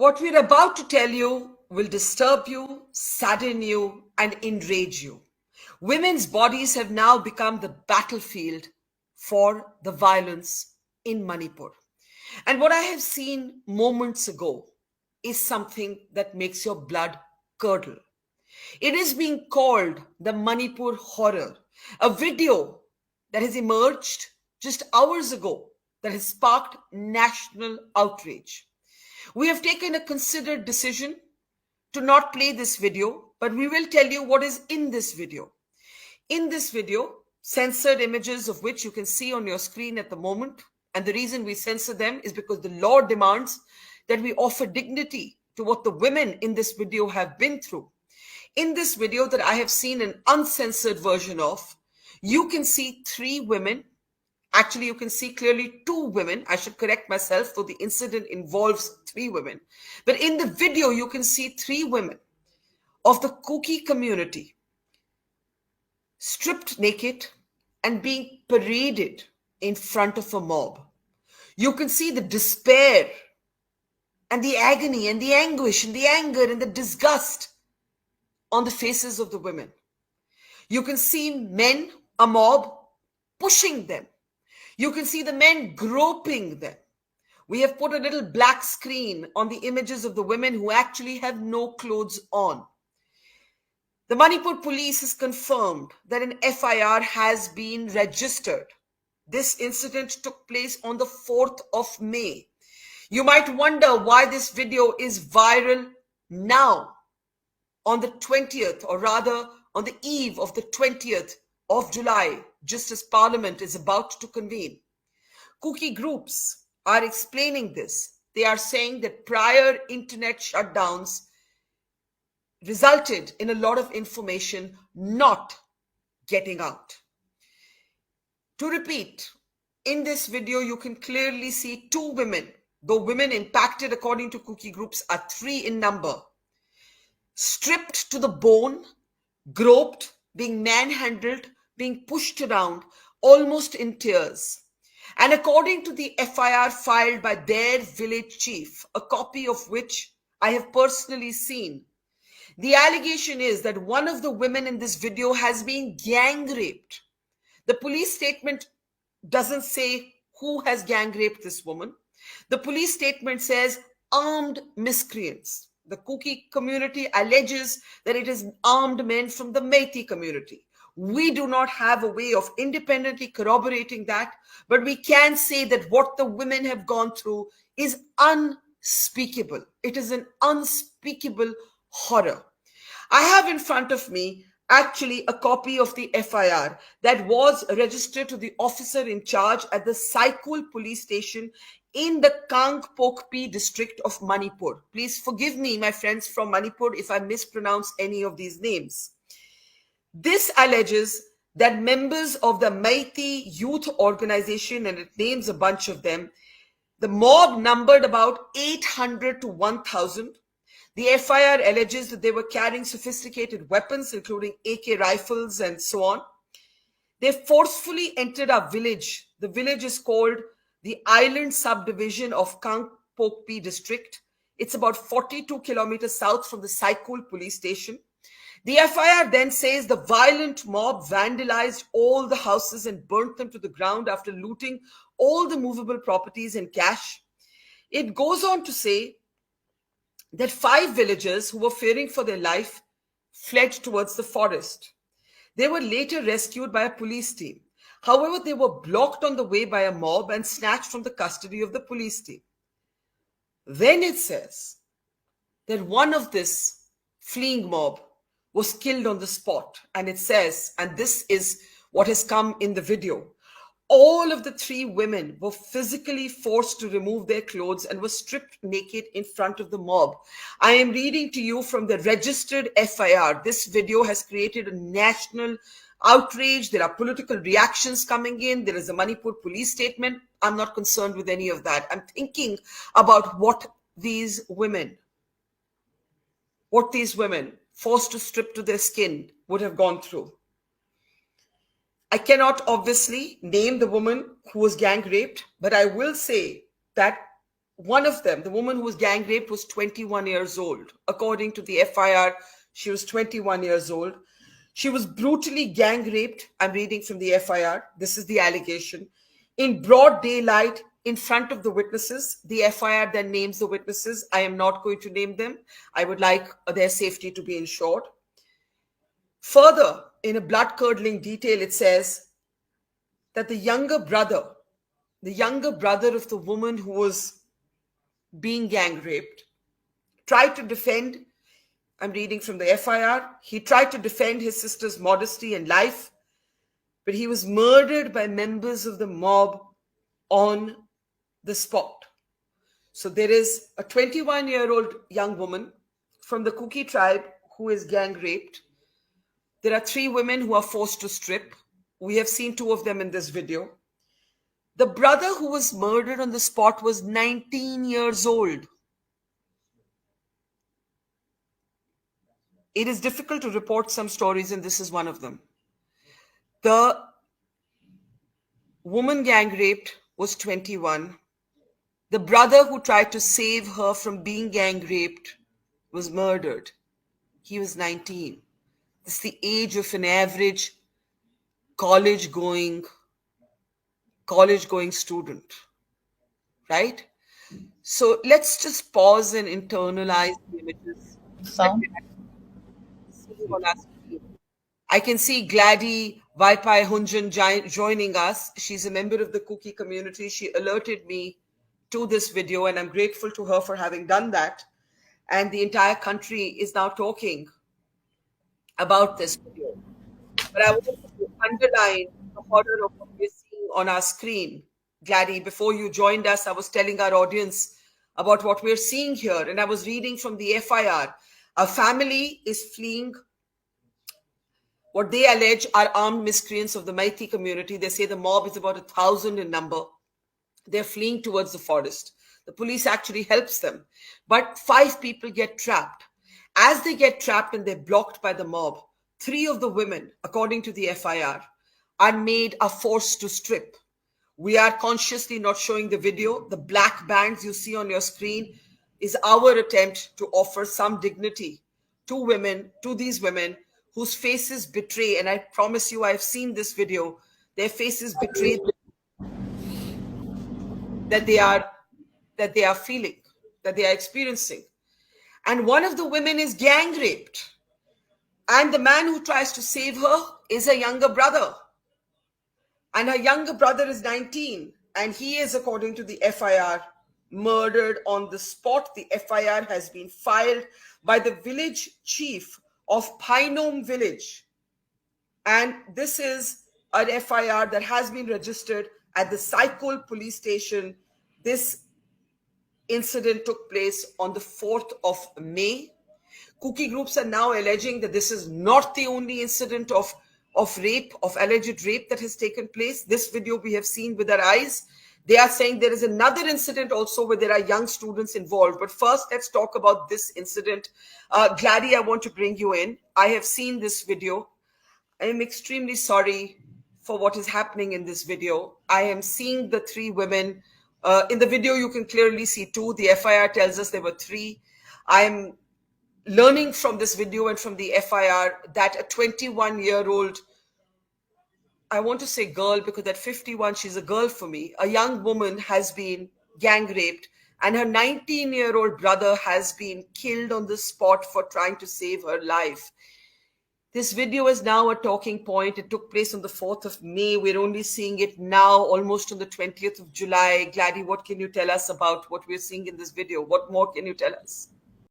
What we're about to tell you will disturb you, sadden you, and enrage you. Women's bodies have now become the battlefield for the violence in Manipur. And what I have seen moments ago is something that makes your blood curdle. It is being called the Manipur horror, a video that has emerged just hours ago that has sparked national outrage. We have taken a considered decision to not play this video, but we will tell you what is in this video. In this video, censored images of which you can see on your screen at the moment, and the reason we censor them is because the law demands that we offer dignity to what the women in this video have been through. In this video that I have seen an uncensored version of, you can see three women. Actually, you can see clearly two women. I should correct myself, for the incident involves three women. But in the video, you can see three women of the Kuki community stripped naked and being paraded in front of a mob. You can see the despair and the agony and the anguish and the anger and the disgust on the faces of the women. You can see men, a mob, pushing them. You can see the men groping them. We have put a little black screen on the images of the women who actually have no clothes on. The Manipur police has confirmed that an FIR has been registered. This incident took place on the 4th of May. You might wonder why this video is viral now, on the 20th, or rather on the eve of the 20th of July, just as Parliament is about to convene. Kuki groups are explaining this. They are saying that prior internet shutdowns resulted in a lot of information not getting out. To repeat, in this video, you can clearly see two women, though women impacted according to Kuki groups are three in number, stripped to the bone, groped, being manhandled, being pushed around, almost in tears. And according to the FIR filed by their village chief, a copy of which I have personally seen, the allegation is that one of the women in this video has been gang raped. The police statement doesn't say who has gang raped this woman. The police statement says armed miscreants. The Kuki community alleges that it is armed men from the Meitei community. We do not have a way of independently corroborating that, but we can say that what the women have gone through is unspeakable. It is an unspeakable horror. I have in front of me actually a copy of the FIR that was registered to the officer in charge at the Saikul police station in the Kangpokpi district of Manipur. Please forgive me, my friends from Manipur, if I mispronounce any of these names. This alleges that members of the Meitei youth organization, and it names a bunch of them, the mob numbered about 800 to 1,000. The FIR alleges that they were carrying sophisticated weapons, including AK rifles and so on. They forcefully entered our village. The village is called the Island Subdivision of Kangpokpi district. It's about 42 kilometers south from the Saikul police station. The FIR then says the violent mob vandalized all the houses and burnt them to the ground after looting all the movable properties and cash. It goes on to say that 5 villagers who were fearing for their life fled towards the forest. They were later rescued by a police team. However, they were blocked on the way by a mob and snatched from the custody of the police team. Then it says that one of this fleeing mob was killed on the spot. And it says, and this is what has come in the video, all of the 3 women were physically forced to remove their clothes and were stripped naked in front of the mob. I am reading to you from the registered FIR. This video has created a national outrage. There are political reactions coming in. There is a Manipur police statement. I'm not concerned with any of that. I'm thinking about what these women forced to strip to their skin would have gone through. I cannot obviously name the woman who was gang raped, but I will say that one of them, the woman who was gang raped, was 21 years old. According to the FIR, she was 21 years old. She was brutally gang raped. I'm reading from the FIR. This is the allegation. In broad daylight, in front of the witnesses. The FIR then names the witnesses. I am not going to name them. I would like their safety to be ensured. Further, in a blood-curdling detail, it says that the younger brother of the woman who was being gang raped, tried to defend. I'm reading from the FIR. He tried to defend his sister's modesty and life, but he was murdered by members of the mob on the spot. So there is a 21-year-old young woman from the Kuki tribe who is gang raped. There are 3 women who are forced to strip. We have seen 2 of them in this video. The brother who was murdered on the spot was 19 years old. It is difficult to report some stories, and this is one of them. The woman gang raped was 21. The brother who tried to save her from being gang raped was murdered. He was 19. This is the age of an average college-going student, right? So let's just pause and internalize the images. Sound? I can see Gladys Vaipai Hunjan joining us. She's a member of the Kuki community. She alerted me to this video, and I'm grateful to her for having done that. And the entire country is now talking about this video. But I want to underline the horror of what we're seeing on our screen. Gladys, before you joined us, I was telling our audience about what we're seeing here, and I was reading from the FIR. A family is fleeing what they allege are armed miscreants of the Maiti community. They say the mob is about 1,000 in number. They're fleeing towards the forest. The police actually helps them. But 5 people get trapped. As they get trapped and they're blocked by the mob, 3 of the women, according to the FIR, are forced to strip. We are consciously not showing the video. The black bands you see on your screen is our attempt to offer some dignity to these women whose faces betray, and I promise you, I've seen this video, their faces betray that they are feeling, that they are experiencing. And one of the women is gang raped. And the man who tries to save her is a younger brother. And her younger brother is 19. And he is, according to the FIR, murdered on the spot. The FIR has been filed by the village chief of Painom village. And this is an FIR that has been registered at the Saikul police station. This incident took place on the 4th of May. Kuki groups are now alleging that this is not the only incident of alleged rape that has taken place. This video we have seen with our eyes. They are saying there is another incident also where there are young students involved. But first, let's talk about this incident. Gladys, I want to bring you in. I have seen this video. I am extremely sorry for what is happening in this video. I am seeing the 3 women. In the video, you can clearly see 2. The FIR tells us there were 3. I am learning from this video and from the FIR that a 21-year-old, I want to say girl because at 51, she's a girl for me, a young woman has been gang raped, and her 19-year-old brother has been killed on the spot for trying to save her life. This video is now a talking point. It took place on the 4th of May. We're only seeing it now, almost on the 20th of July. Gladys, what can you tell us about what we're seeing in this video? What more can you tell us?